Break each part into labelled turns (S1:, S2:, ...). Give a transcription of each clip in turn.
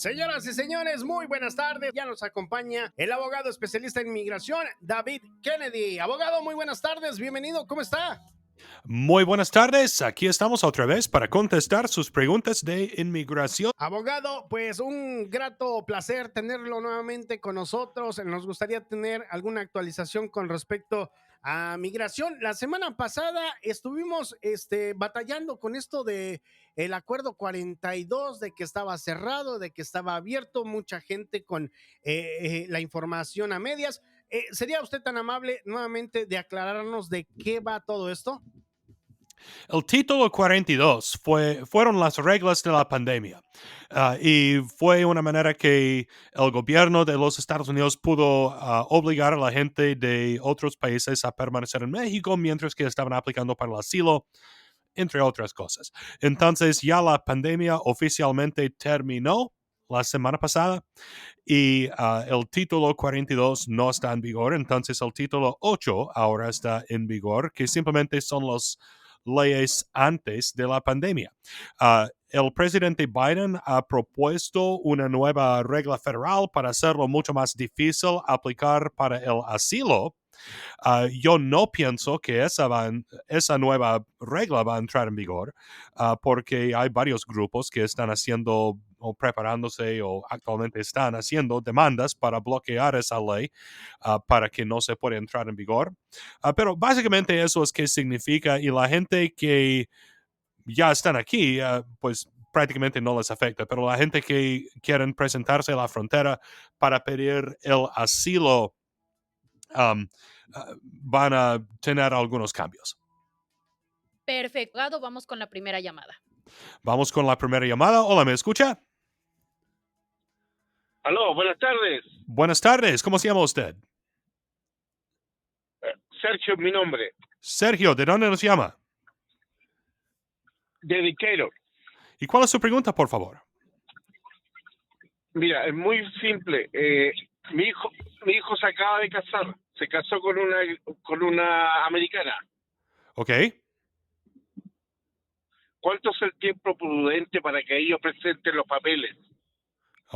S1: Señoras y señores, muy buenas tardes. Ya nos acompaña el abogado especialista en inmigración, David Kennedy. Abogado, muy buenas tardes. Bienvenido. ¿Cómo está?
S2: Muy buenas tardes. Aquí estamos otra vez para contestar sus preguntas de inmigración.
S1: Abogado, pues un grato placer tenerlo nuevamente con nosotros. Nos gustaría tener alguna actualización con respecto a migración. La semana pasada estuvimos batallando con esto de el acuerdo 42, de que estaba cerrado, de que estaba abierto, mucha gente con la información a medias. ¿Sería usted tan amable nuevamente de aclararnos de qué va todo esto?
S2: El título 42 fueron las reglas de la pandemia y fue una manera que el gobierno de los Estados Unidos pudo obligar a la gente de otros países a permanecer en México mientras que estaban aplicando para el asilo, entre otras cosas. Entonces ya la pandemia oficialmente terminó la semana pasada y el título 42 no está en vigor, entonces el título 8 ahora está en vigor, que simplemente son las leyes antes de la pandemia. El presidente Biden ha propuesto una nueva regla federal para hacerlo mucho más difícil aplicar para el asilo. Yo no pienso que esa nueva regla va a entrar en vigor porque hay varios grupos que están haciendo o preparándose o actualmente están haciendo demandas para bloquear esa ley para que no se pueda entrar en vigor. Pero básicamente eso es qué significa y la gente que ya están aquí, pues prácticamente no les afecta, pero la gente que quieren presentarse a la frontera para pedir el asilo um, van a tener algunos cambios.
S3: Perfecto, abogado, vamos con la primera llamada.
S2: Vamos con la primera llamada. Hola, ¿me escucha?
S4: Aló, buenas tardes.
S2: Buenas tardes, ¿cómo se llama usted?
S4: Sergio es mi nombre.
S2: Sergio, ¿de dónde nos llama?
S4: De Decatur.
S2: ¿Y cuál es su pregunta, por favor?
S4: Mira, es muy simple. Mi hijo se acaba de casar. Se casó con una americana.
S2: Ok.
S4: ¿Cuánto es el tiempo prudente para que ellos presenten los papeles?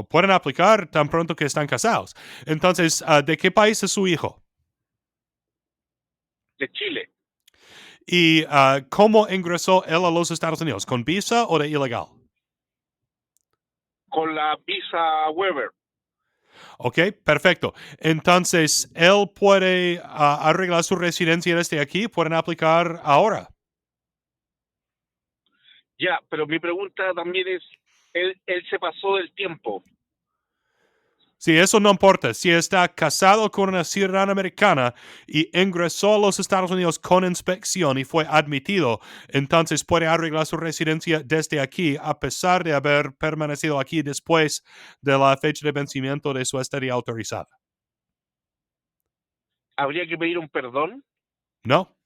S2: Pueden aplicar tan pronto que están casados. Entonces, ¿de qué país es su hijo?
S4: De Chile,
S2: ¿Y cómo ingresó él a los Estados Unidos? ¿Con visa o de ilegal?
S4: con la visa Weber.
S2: Ok, perfecto. Entonces, él puede arreglar su residencia desde aquí. Pueden aplicar ahora.
S4: Ya, pero mi pregunta también es, él se pasó del tiempo.
S2: Sí, eso no importa. Si está casado con una ciudadana americana y ingresó a los Estados Unidos con inspección y fue admitido, entonces puede arreglar su residencia desde aquí a pesar de haber permanecido aquí después de la fecha de vencimiento de su estadía autorizada.
S4: ¿Habría que pedir un perdón?
S2: No.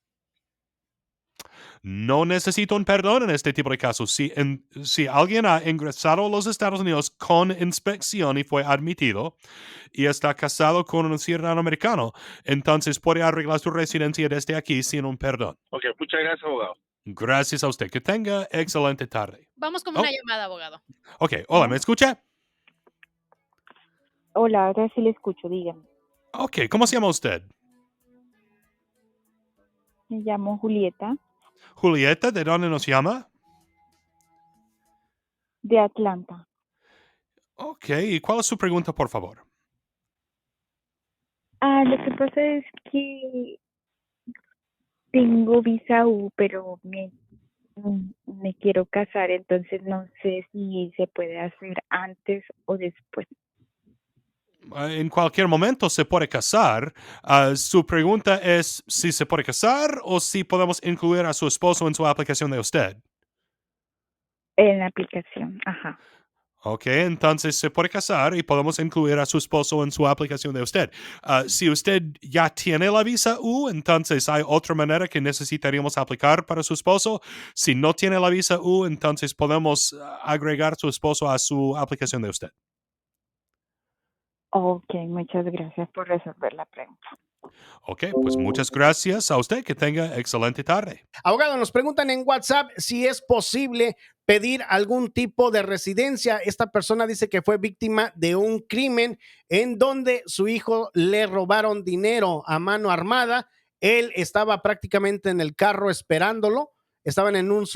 S2: No necesito un perdón en este tipo de casos. Si alguien ha ingresado a los Estados Unidos con inspección y fue admitido y está casado con un ciudadano americano, entonces puede arreglar su residencia desde aquí sin un perdón.
S4: Ok, muchas gracias, abogado.
S2: Gracias a usted. Que tenga excelente tarde.
S3: Vamos con una
S2: Oh,
S3: llamada, abogado.
S2: ok. Hola, ¿me escucha?
S5: Hola, ahora sí le escucho, dígame.
S2: Ok, ¿cómo se llama usted?
S5: Me llamo Julieta,
S2: Julieta, ¿de dónde nos llama?
S5: de Atlanta.
S2: Ok, ¿y cuál es su pregunta, por favor?
S5: Lo que pasa es que tengo visa U, pero me quiero casar, entonces no sé si se puede hacer antes o después.
S2: En cualquier momento se puede casar. Su pregunta es si se puede casar o si podemos incluir a su esposo en su aplicación de usted.
S5: En la aplicación, ajá.
S2: Ok, entonces se puede casar y podemos incluir a su esposo en su aplicación de usted. Si usted ya tiene la visa U, entonces hay otra manera que necesitaríamos aplicar para su esposo. Si no tiene la visa U, entonces podemos agregar a su esposo a su aplicación de usted.
S5: Ok, muchas gracias por resolver la pregunta.
S2: Ok, pues muchas gracias a usted. Que tenga excelente tarde.
S1: Abogado, nos preguntan en WhatsApp si es posible pedir algún tipo de residencia. Esta persona dice que fue víctima de un crimen en donde su hijo le robaron dinero a mano armada. Él estaba prácticamente en el carro esperándolo. Estaban en un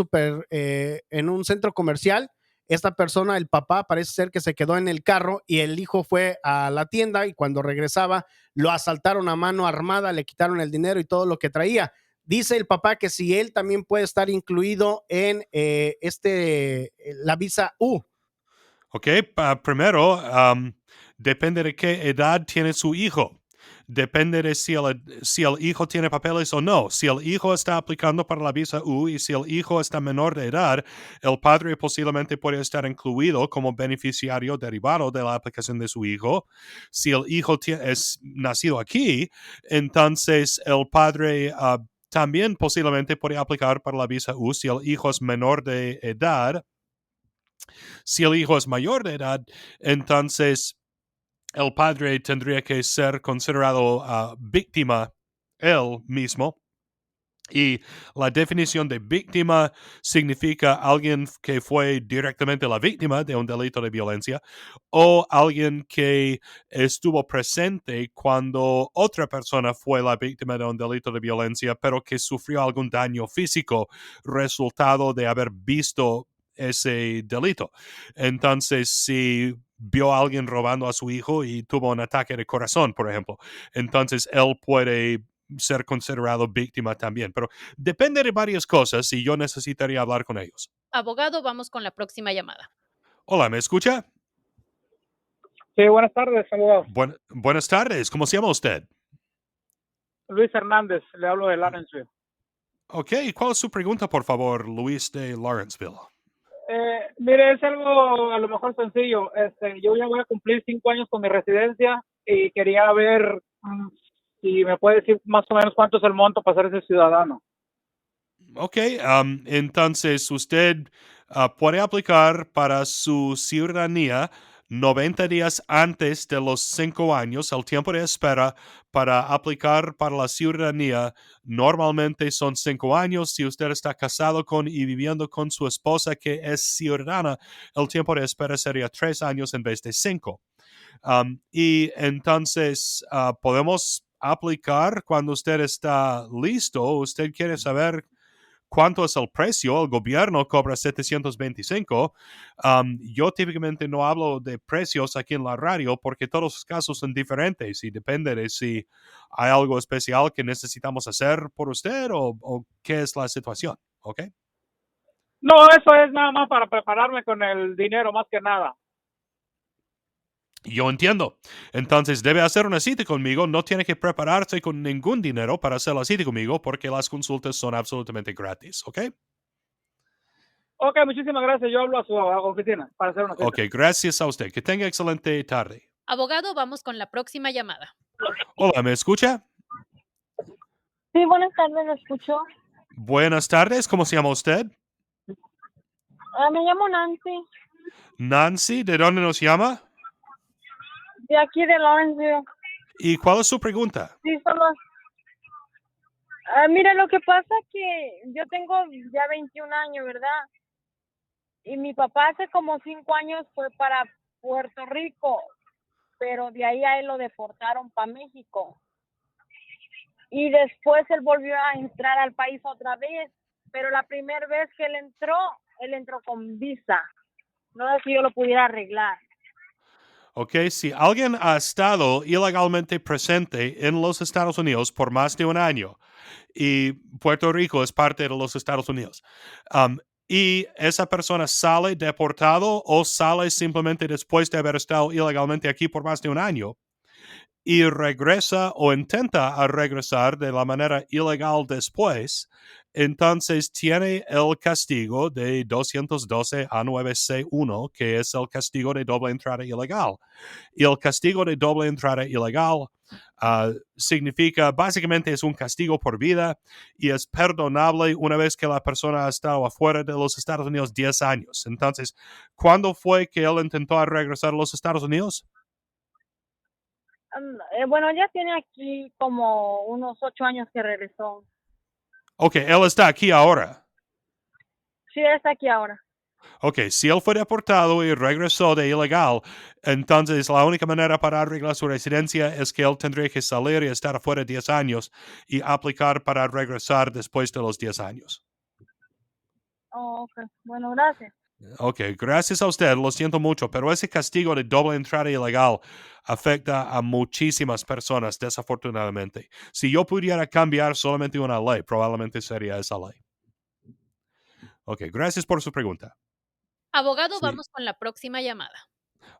S1: en un centro comercial. Esta persona, el papá, parece ser que se quedó en el carro y el hijo fue a la tienda y cuando regresaba lo asaltaron a mano armada, le quitaron el dinero y todo lo que traía. Dice el papá que si él también puede estar incluido en la visa U.
S2: Ok, primero, depende de qué edad tiene su hijo. Depende de si el hijo tiene papeles o no. Si el hijo está aplicando para la visa U y si el hijo está menor de edad, el padre posiblemente puede estar incluido como beneficiario derivado de la aplicación de su hijo. Si el hijo es nacido aquí, entonces el padre también posiblemente puede aplicar para la visa U si el hijo es menor de edad. Si el hijo es mayor de edad, entonces el padre tendría que ser considerado víctima él mismo. Y la definición de víctima significa alguien que fue directamente la víctima de un delito de violencia o alguien que estuvo presente cuando otra persona fue la víctima de un delito de violencia, pero que sufrió algún daño físico resultado de haber visto ese delito. Entonces, si vio a alguien robando a su hijo y tuvo un ataque de corazón, por ejemplo, entonces él puede ser considerado víctima también. Pero depende de varias cosas y yo necesitaría hablar con ellos.
S3: Abogado, vamos con la próxima llamada.
S2: Hola, ¿me escucha?
S6: Sí, buenas tardes, abogado.
S2: Buenas tardes, ¿cómo se llama usted?
S6: Luis Hernández, le hablo de Lawrenceville.
S2: Ok, ¿cuál es su pregunta, por favor, Luis de Lawrenceville?
S6: Mire, es algo a lo mejor sencillo. Yo ya voy a cumplir 5 años con mi residencia y quería ver si me puede decir más o menos cuánto es el monto para ser ese ciudadano.
S2: Ok, entonces usted puede aplicar para su ciudadanía 90 días antes de los 5 años. El tiempo de espera para aplicar para la ciudadanía normalmente son 5 años. Si usted está casado con y viviendo con su esposa que es ciudadana, el tiempo de espera sería 3 años en vez de 5. Y entonces podemos aplicar cuando usted está listo. Usted quiere saber cuánto es el precio. El gobierno cobra $725. Yo típicamente no hablo de precios aquí en la radio porque todos los casos son diferentes y depende de si hay algo especial que necesitamos hacer por usted o qué es la situación. ¿Ok?
S6: No, eso es nada más para prepararme con el dinero, más que nada.
S2: Yo entiendo. Entonces debe hacer una cita conmigo. No tiene que prepararse con ningún dinero para hacer la cita conmigo porque las consultas son absolutamente gratis. ¿Ok?
S6: Ok, muchísimas gracias. Yo hablo a su oficina para hacer una cita.
S2: Ok, gracias a usted. Que tenga excelente tarde.
S3: Abogado, vamos con la próxima llamada.
S2: Hola, ¿me escucha?
S7: Sí, buenas tardes, lo escucho.
S2: Buenas tardes, ¿cómo se llama usted?
S7: Me llamo Nancy,
S2: Nancy, ¿de dónde nos llama?
S7: de aquí de Lawrenceville.
S2: ¿Y cuál es su pregunta?
S7: Sí, solo. Mira, lo que pasa que yo tengo ya 21 años, ¿verdad? Y mi papá hace como 5 años fue para Puerto Rico, pero de ahí a él lo deportaron para México. Y después él volvió a entrar al país otra vez, pero la primera vez que él entró con visa. No sé si yo lo pudiera arreglar.
S2: Ok, si alguien ha estado ilegalmente presente en los Estados Unidos por más de un año y Puerto Rico es parte de los Estados Unidos, y esa persona sale deportado o sale simplemente después de haber estado ilegalmente aquí por más de un año y regresa o intenta a regresar de la manera ilegal después, entonces tiene el castigo de 212 A9C1, que es el castigo de doble entrada ilegal. Y el castigo de doble entrada ilegal significa, básicamente es un castigo por vida y es perdonable una vez que la persona ha estado afuera de los Estados Unidos 10 años. Entonces, ¿cuándo fue que él intentó regresar a los Estados Unidos?
S7: Bueno, ya tiene aquí como unos 8 años que regresó.
S2: Ok, él está aquí ahora.
S7: Sí, está aquí ahora.
S2: Ok, si él fue deportado y regresó de ilegal, entonces la única manera para arreglar su residencia es que él tendría que salir y estar afuera 10 años y aplicar para regresar después de los 10 años.
S7: Oh, ok. Bueno, gracias.
S2: Ok, gracias a usted, lo siento mucho, pero ese castigo de doble entrada ilegal afecta a muchísimas personas, desafortunadamente. Si yo pudiera cambiar solamente una ley, probablemente sería esa ley. Ok, gracias por su pregunta.
S3: Abogado,
S2: Sí.
S3: vamos con la próxima llamada.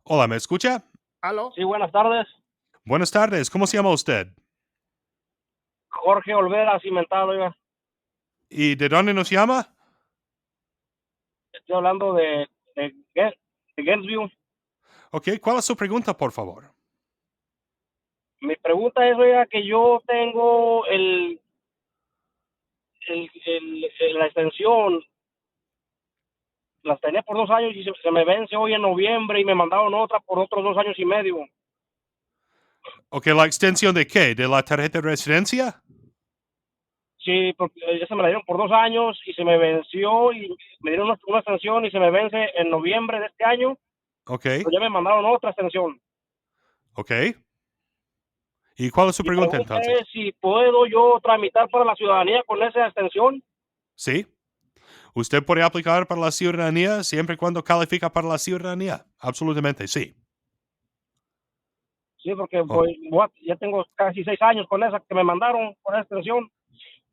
S2: Hola, ¿me escucha?
S1: ¿Aló?
S6: Sí, buenas tardes.
S2: Buenas tardes, ¿cómo se llama usted?
S6: Jorge Olvera, Cimentado, oiga.
S2: ¿Y de dónde nos llama?
S6: Estoy hablando de Gainesville.
S2: Ok, ¿cuál es su pregunta, por favor?
S6: Mi pregunta es, oiga, que yo tengo la extensión, las tenía por 2 años y se me vence hoy en noviembre y me mandaron otra por otros 2 años y medio.
S2: Ok, ¿la extensión de qué? ¿De la tarjeta de residencia?
S6: Sí, porque ya se me la dieron por 2 años y se me venció y me dieron una extensión y se me vence en noviembre de este año,
S2: Ok,
S6: pero ya me mandaron otra extensión.
S2: ok. ¿Y cuál es su
S6: Mi
S2: pregunta
S6: pregunta
S2: entonces?
S6: es si puedo yo tramitar para la ciudadanía con esa extensión.
S2: Sí. Usted puede aplicar para la ciudadanía siempre y cuando califica para la ciudadanía. Absolutamente, sí.
S6: Sí, porque
S2: Oh,
S6: ya tengo casi 6 años con esa que me mandaron, con esa extensión.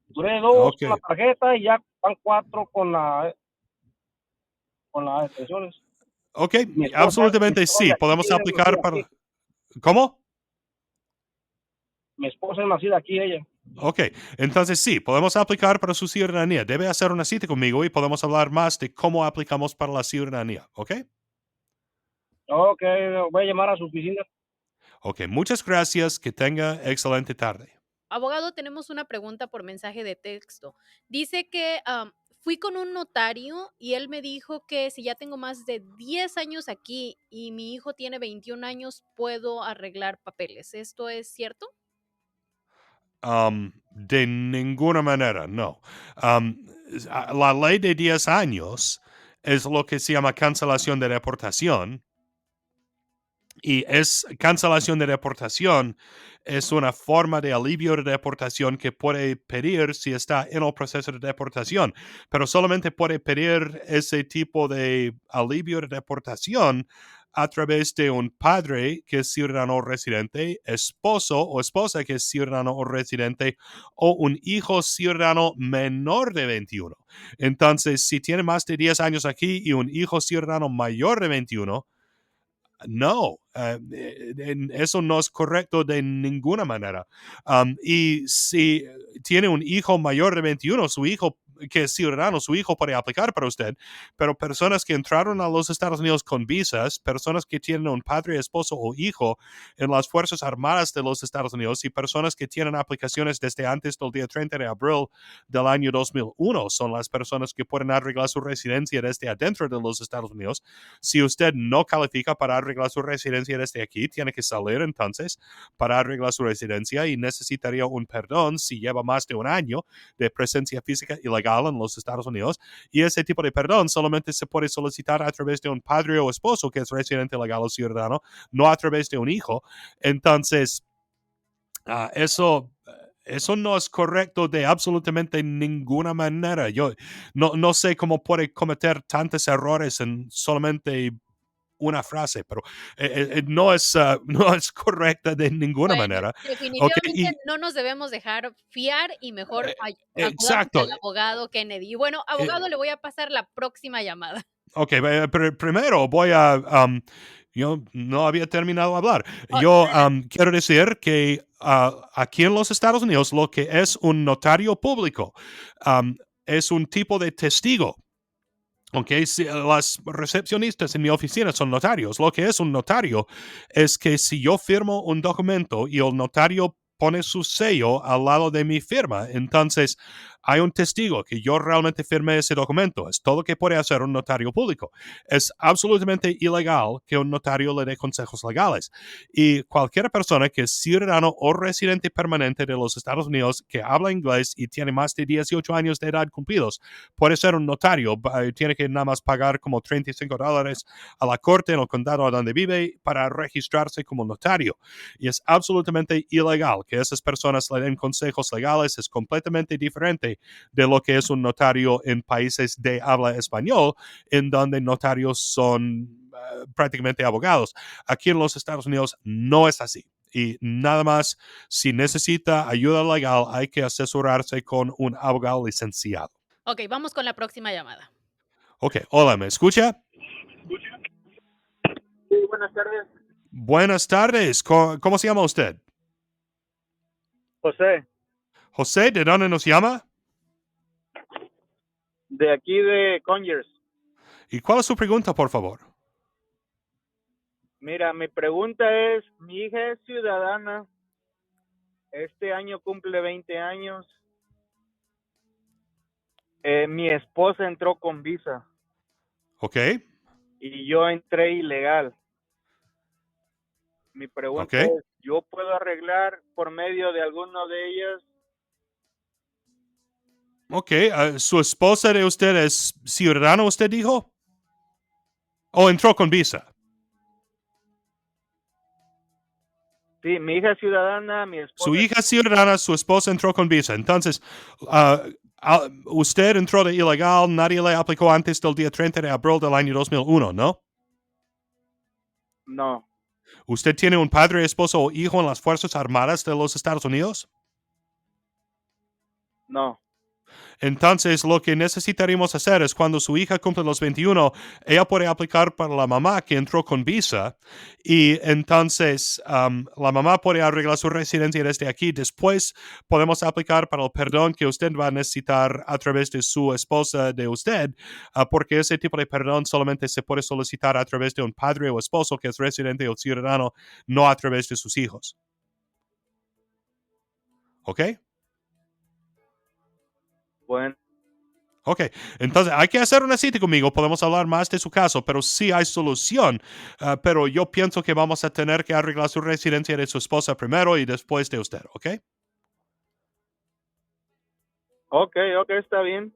S6: Duré 2
S2: ok,
S6: con la tarjeta y ya van 4 con las extensiones.
S2: ok.
S6: Mi
S2: Absolutamente
S6: esposa es
S2: sí.
S6: de aquí,
S2: Podemos
S6: ella es
S2: aplicar
S6: nacida
S2: para...
S6: aquí.
S2: ¿Cómo?
S6: Mi esposa es nacida aquí, ella.
S2: Ok, entonces sí, podemos aplicar para su ciudadanía. Debe hacer una cita conmigo y podemos hablar más de cómo aplicamos para la ciudadanía, ¿ok?
S6: Ok, voy a llamar a su oficina.
S2: Ok, muchas gracias. Que tenga excelente tarde.
S3: Abogado, tenemos una pregunta por mensaje de texto. Dice que fui con un notario y él me dijo que si ya tengo más de 10 años aquí y mi hijo tiene 21 años, puedo arreglar papeles. ¿Esto es cierto?
S2: De ninguna manera, no. La ley de 10 años es lo que se llama cancelación de deportación. Y cancelación de deportación es una forma de alivio de deportación que puede pedir si está en el proceso de deportación, pero solamente puede pedir ese tipo de alivio de deportación a través de un padre que es ciudadano o residente, esposo o esposa que es ciudadano o residente, o un hijo ciudadano menor de 21. Entonces, si tiene más de 10 años aquí y un hijo ciudadano mayor de 21, no, eso no es correcto de ninguna manera. Y si tiene un hijo mayor de 21, su hijo que es ciudadano, su hijo puede aplicar para usted, pero personas que entraron a los Estados Unidos con visas, personas que tienen un padre, esposo o hijo en las Fuerzas Armadas de los Estados Unidos y personas que tienen aplicaciones desde antes del día 30 de abril del año 2001 son las personas que pueden arreglar su residencia desde adentro de los Estados Unidos. Si usted no califica para arreglar su residencia desde aquí, tiene que salir entonces para arreglar su residencia y necesitaría un perdón si lleva más de un año de presencia física ilegal en los Estados Unidos. Y ese tipo de perdón solamente se puede solicitar a través de un padre o esposo que es residente legal o ciudadano, no a través de un hijo. Entonces, eso no es correcto de absolutamente ninguna manera. Yo no sé cómo puede cometer tantos errores en solamente una frase, pero no no es correcta de ninguna
S3: Bueno,
S2: manera. Ok,
S3: definitivamente no nos debemos dejar fiar y mejor acudamos
S2: exacto.
S3: al abogado Kennedy. Y bueno, abogado, le voy a pasar la próxima llamada.
S2: Ok, pero primero yo no había terminado de hablar.
S3: Oh,
S2: Yo quiero decir que aquí en los Estados Unidos lo que es un notario público es un tipo de testigo. Ok, si, las recepcionistas en mi oficina son notarios. Lo que es un notario es que si yo firmo un documento y el notario pone su sello al lado de mi firma, entonces hay un testigo que yo realmente firmé ese documento. Es todo lo que puede hacer un notario público. Es absolutamente ilegal que un notario le dé consejos legales. Y cualquier persona que es ciudadano o residente permanente de los Estados Unidos que habla inglés y tiene más de 18 años de edad cumplidos puede ser un notario. Tiene que nada más pagar como $35 a la corte en el condado donde vive para registrarse como notario. Y es absolutamente ilegal que esas personas le den consejos legales. Es completamente diferente de lo que es un notario en países de habla español, en donde notarios son prácticamente abogados. Aquí en los Estados Unidos no es así. Y nada más, si necesita ayuda legal, hay que asesorarse con un abogado licenciado.
S3: Ok, vamos con la próxima llamada.
S2: Ok, hola, ¿me escucha?
S6: Sí, buenas tardes.
S2: Buenas tardes. ¿Cómo se llama usted?
S6: José,
S2: José, ¿de dónde nos llama?
S6: de aquí de Conyers.
S2: ¿Y cuál es su pregunta, por favor?
S6: Mira, mi pregunta es, mi hija es ciudadana, este año cumple 20 años, mi esposa entró con visa
S2: Ok,
S6: y yo entré ilegal. Mi pregunta
S2: ok.
S6: es, ¿yo puedo arreglar por medio de alguno de ellas?
S2: Ok, ¿su esposa de usted es ciudadana, usted dijo? ¿O entró con visa?
S6: Sí, mi hija es ciudadana, mi
S2: Su
S6: esposa...
S2: hija es ciudadana, su esposa entró con visa. Entonces, usted entró de ilegal, nadie le aplicó antes del día 30 de abril del año 2001, ¿no?
S6: No,
S2: ¿Usted tiene un padre, esposo o hijo en las Fuerzas Armadas de los Estados Unidos?
S6: no.
S2: Entonces, lo que necesitaríamos hacer es cuando su hija cumple los 21, ella puede aplicar para la mamá que entró con visa y entonces la mamá puede arreglar su residencia desde aquí. Después podemos aplicar para el perdón que usted va a necesitar a través de su esposa de usted, porque ese tipo de perdón solamente se puede solicitar a través de un padre o esposo que es residente o ciudadano, no a través de sus hijos. ¿Ok?
S6: Bueno,
S2: Ok, entonces hay que hacer una cita conmigo, podemos hablar más de su caso, pero sí hay solución. Pero yo pienso que vamos a tener que arreglar su residencia de su esposa primero y después de usted, ¿ok?
S6: ok, está bien.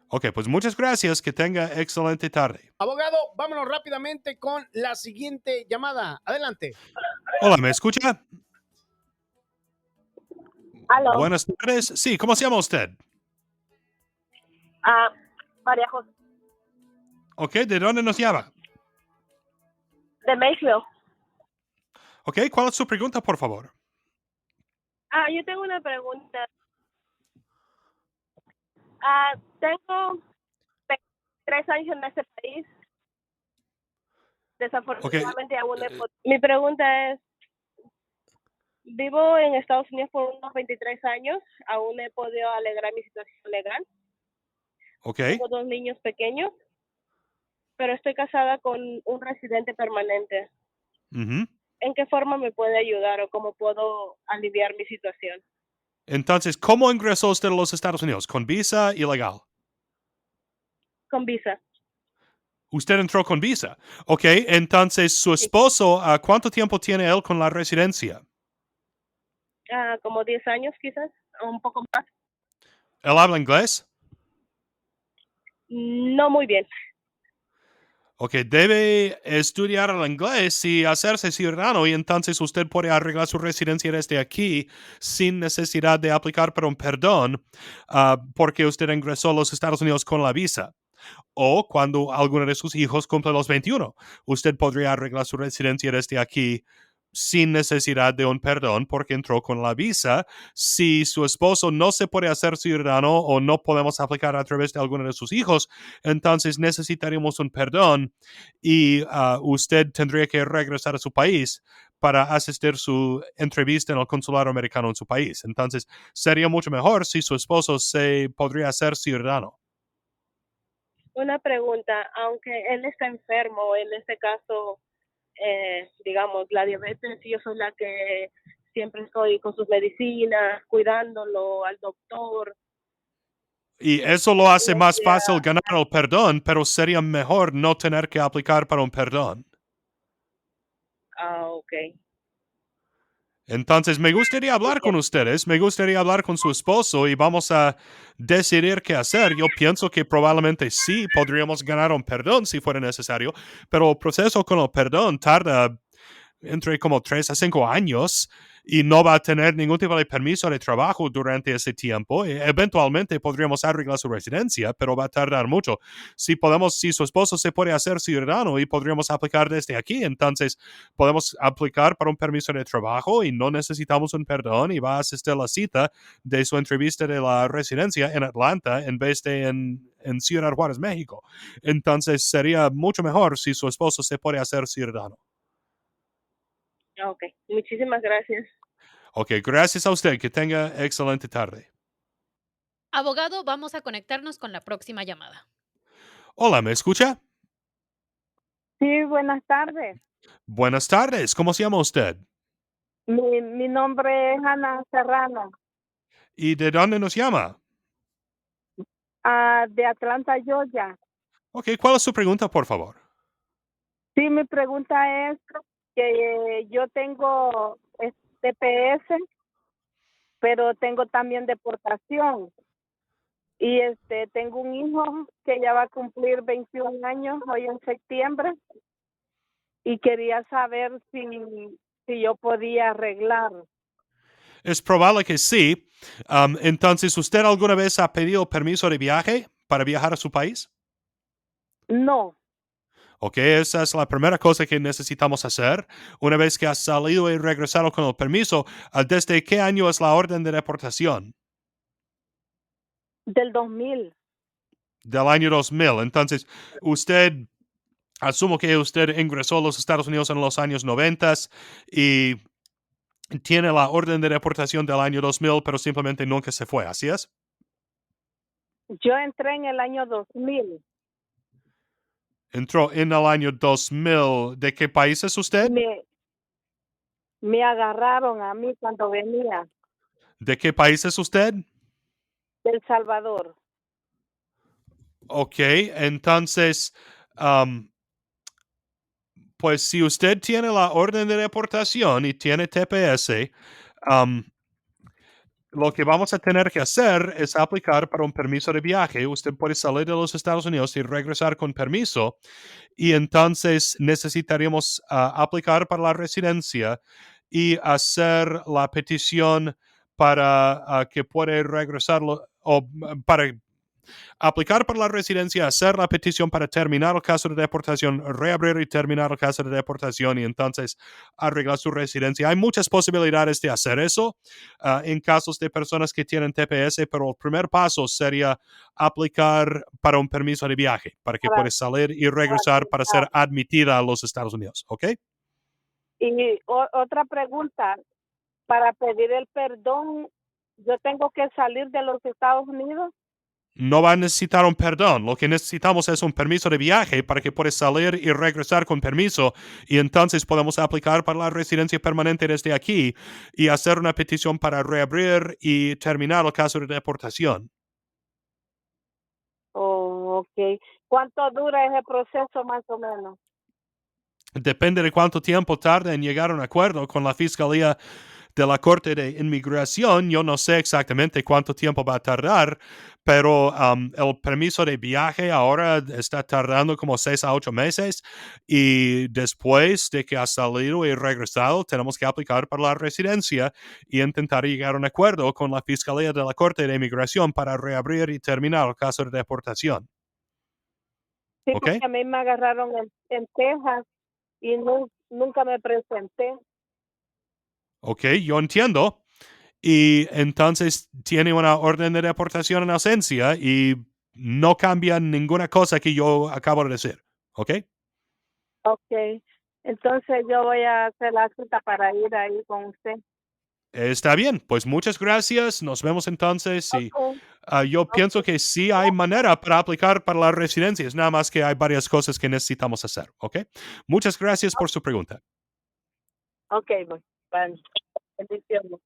S2: Ok, pues muchas gracias, que tenga excelente tarde.
S1: Abogado, vámonos rápidamente con la siguiente llamada. Adelante.
S2: Hola, ¿me escucha?
S7: Aló.
S2: Buenas tardes. Sí, ¿cómo se llama usted?
S7: María José,
S2: Ok, ¿de dónde nos llama?
S7: de Mayfield.
S2: Ok, ¿cuál es su pregunta, por favor?
S7: Yo tengo una pregunta. Tengo 3 años en este país.
S2: Ok,
S7: Desafortunadamente aún he Mi pregunta es, vivo en Estados Unidos por unos 23 años. Aún he podido alegrar mi situación legal.
S2: ok.
S7: Tengo 2 niños pequeños, pero estoy casada con un residente permanente.
S2: Ujú.
S7: ¿En qué forma me puede ayudar o cómo puedo aliviar mi situación?
S2: Entonces, ¿cómo ingresó usted a los Estados Unidos? ¿Con visa ilegal?
S7: Con visa.
S2: Usted entró con visa. Ok, entonces su
S7: Sí.
S2: esposo, ¿cuánto tiempo tiene él con la residencia?
S7: Como 10 años quizás, o un poco más.
S2: ¿Él habla inglés?
S7: No muy bien.
S2: Ok, debe estudiar el inglés y hacerse ciudadano y entonces usted puede arreglar su residencia desde aquí sin necesidad de aplicar para un perdón porque usted ingresó a los Estados Unidos con la visa. O cuando alguno de sus hijos cumple los 21, usted podría arreglar su residencia desde aquí sin necesidad de un perdón porque entró con la visa. Si su esposo no se puede hacer ciudadano o no podemos aplicar a través de alguno de sus hijos, entonces necesitaríamos un perdón y usted tendría que regresar a su país para asistir su entrevista en el consulado americano en su país. Entonces, sería mucho mejor si su esposo se podría hacer ciudadano.
S7: Una pregunta, aunque él está enfermo, en este caso, digamos, la diabetes, yo soy la que siempre estoy con sus medicinas, cuidándolo, al doctor.
S2: Y eso lo hace
S7: Le
S2: más
S7: fui a-
S2: fácil ganar el perdón, pero sería mejor no tener que aplicar para un perdón.
S7: Ok.
S2: Entonces, me gustaría hablar con ustedes, me gustaría hablar con su esposo y vamos a decidir qué hacer. Yo pienso que probablemente sí podríamos ganar un perdón si fuera necesario, pero el proceso con el perdón tarda entre como 3 a 5 años y no va a tener ningún tipo de permiso de trabajo durante ese tiempo. Eventualmente podríamos arreglar su residencia, pero va a tardar mucho. Si su esposo se puede hacer ciudadano y podríamos aplicar desde aquí, entonces podemos aplicar para un permiso de trabajo y no necesitamos un perdón y va a asistir a la cita de su entrevista de la residencia en Atlanta en vez de en Ciudad Juárez, México. Entonces sería mucho mejor si su esposo se puede hacer ciudadano.
S7: Ok. Muchísimas gracias.
S2: Ok, gracias a usted. Que tenga excelente tarde.
S3: Abogado, vamos a conectarnos con la próxima llamada.
S2: Hola, ¿me escucha?
S7: Sí, buenas tardes.
S2: Buenas tardes. ¿Cómo se llama usted?
S7: Mi nombre es Ana Serrano,
S2: ¿Y de dónde nos llama?
S7: de Atlanta, Georgia.
S2: Ok, ¿cuál es su pregunta, por favor?
S7: Sí, mi pregunta es que yo tengo TPS, pero tengo también deportación. Y tengo un hijo que ya va a cumplir 21 años hoy en septiembre y quería saber si yo podía arreglar.
S2: Es probable que sí. Entonces, ¿usted alguna vez ha pedido permiso de viaje para viajar a su país?
S7: No,
S2: Ok, esa es la primera cosa que necesitamos hacer. Una vez que has salido y regresado con el permiso, ¿desde qué año es la orden de deportación?
S7: del 2000.
S2: Del año 2000. Entonces, asumo que usted ingresó a los Estados Unidos en los años 90 y tiene la orden de deportación del año 2000, pero simplemente nunca se fue, ¿así es?
S7: Yo entré en el año 2000
S2: Entró en el año 2000. ¿De qué país es
S7: y
S2: usted?
S7: me agarraron a mí cuando venía
S2: ¿De qué país es usted?
S7: de El Salvador.
S2: Ok, entonces, um, pues si usted tiene la orden de deportación y tiene TPS, um, lo que vamos a tener que hacer es aplicar para un permiso de viaje. Usted puede salir de los Estados Unidos y regresar con permiso. Y entonces necesitaríamos aplicar para la residencia y hacer la petición para que pueda regresarlo o para aplicar para la residencia, hacer la petición para terminar el caso de deportación, reabrir y terminar el caso de deportación y entonces arreglar su residencia. Hay muchas posibilidades de hacer eso en casos de personas que tienen TPS, pero el primer paso sería aplicar para un permiso de viaje, para que puedas salir y regresar para ser admitida a los Estados Unidos, ¿ok?
S7: Y otra pregunta, para pedir el perdón, ¿yo tengo que salir de los Estados Unidos?
S2: No va a necesitar un perdón. Lo que necesitamos es un permiso de viaje para que puedas salir y regresar con permiso. Y entonces podemos aplicar para la residencia permanente desde aquí y hacer una petición para reabrir y terminar el caso de deportación.
S7: Oh, ok. ¿Cuánto dura ese proceso más o menos?
S2: Depende de cuánto tiempo tarda en llegar a un acuerdo con la Fiscalía de la Corte de Inmigración. Yo no sé exactamente cuánto tiempo va a tardar, pero el permiso de viaje ahora está tardando como 6 a 8 meses y después de que ha salido y regresado, tenemos que aplicar para la residencia y intentar llegar a un acuerdo con la Fiscalía de la Corte de Inmigración para reabrir y terminar el caso de deportación.
S7: Sí,
S2: ¿Ok?
S7: porque a mí me agarraron en Texas y nunca me presenté.
S2: Ok, yo entiendo. Y entonces tiene una orden de deportación en ausencia y no cambia ninguna cosa que yo acabo de decir. ¿Ok?
S7: Ok. Entonces yo voy a hacer la cita para ir ahí con usted.
S2: Está bien, pues muchas gracias. Nos vemos entonces. Y
S7: Ok.
S2: yo pienso que sí hay manera para aplicar para las residencias, nada más que hay varias cosas que necesitamos hacer. ¿Ok? Muchas gracias por su pregunta.
S7: Ok, bueno. Bendiciones.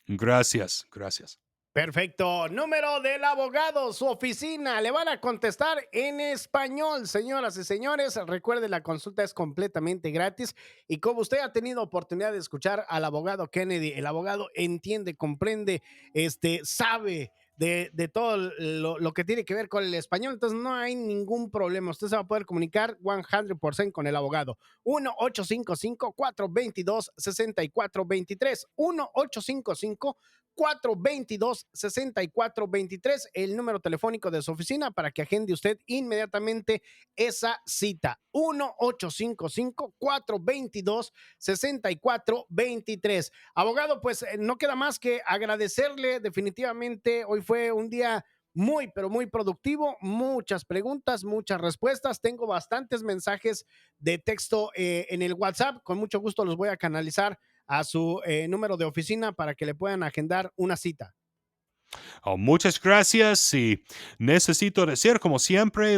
S2: Gracias, gracias.
S1: Perfecto. Número del abogado, su oficina. Le van a contestar en español, señoras y señores. Recuerde, la consulta es completamente gratis. Y como usted ha tenido oportunidad de escuchar al abogado Kennedy, el abogado entiende, comprende, sabe de todo lo que tiene que ver con el español. Entonces no hay ningún problema. Usted se va a poder comunicar 100% con el abogado. 1-855-422-6423. 1-855-422-6423, el número telefónico de su oficina para que agende usted inmediatamente esa cita. 1-855-422-6423. Abogado, pues no queda más que agradecerle definitivamente. Hoy fue un día muy, pero muy productivo. Muchas preguntas, muchas respuestas. Tengo bastantes mensajes de texto en el WhatsApp. Con mucho gusto los voy a canalizar a su número de oficina para que le puedan agendar una cita.
S2: Oh, muchas gracias y necesito decir, como siempre,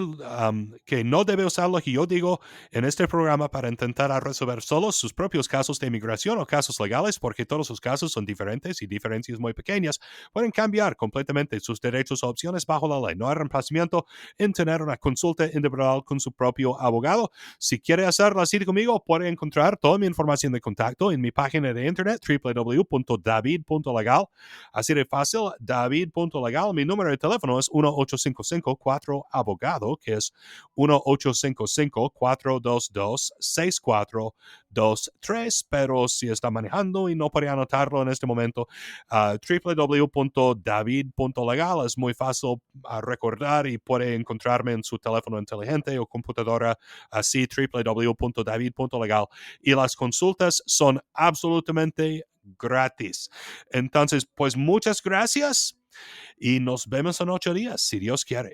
S2: que no debe usar lo que yo digo en este programa para intentar resolver solo sus propios casos de inmigración o casos legales, porque todos sus casos son diferentes y diferencias muy pequeñas pueden cambiar completamente sus derechos o opciones bajo la ley. No hay reemplazamiento en tener una consulta individual con su propio abogado. Si quiere hacerlo así conmigo, puede encontrar toda mi información de contacto en mi página de internet www.david.legal. Así de fácil, David.legal. Mi número de teléfono es 1-855-4-abogado, que es 1-855-422-6423. Pero si está manejando y no puede anotarlo en este momento, www.david.legal es muy fácil recordar y puede encontrarme en su teléfono inteligente o computadora, así www.david.legal. Y las consultas son absolutamente gratis. Entonces, pues muchas gracias y nos vemos en 8 días, si Dios quiere.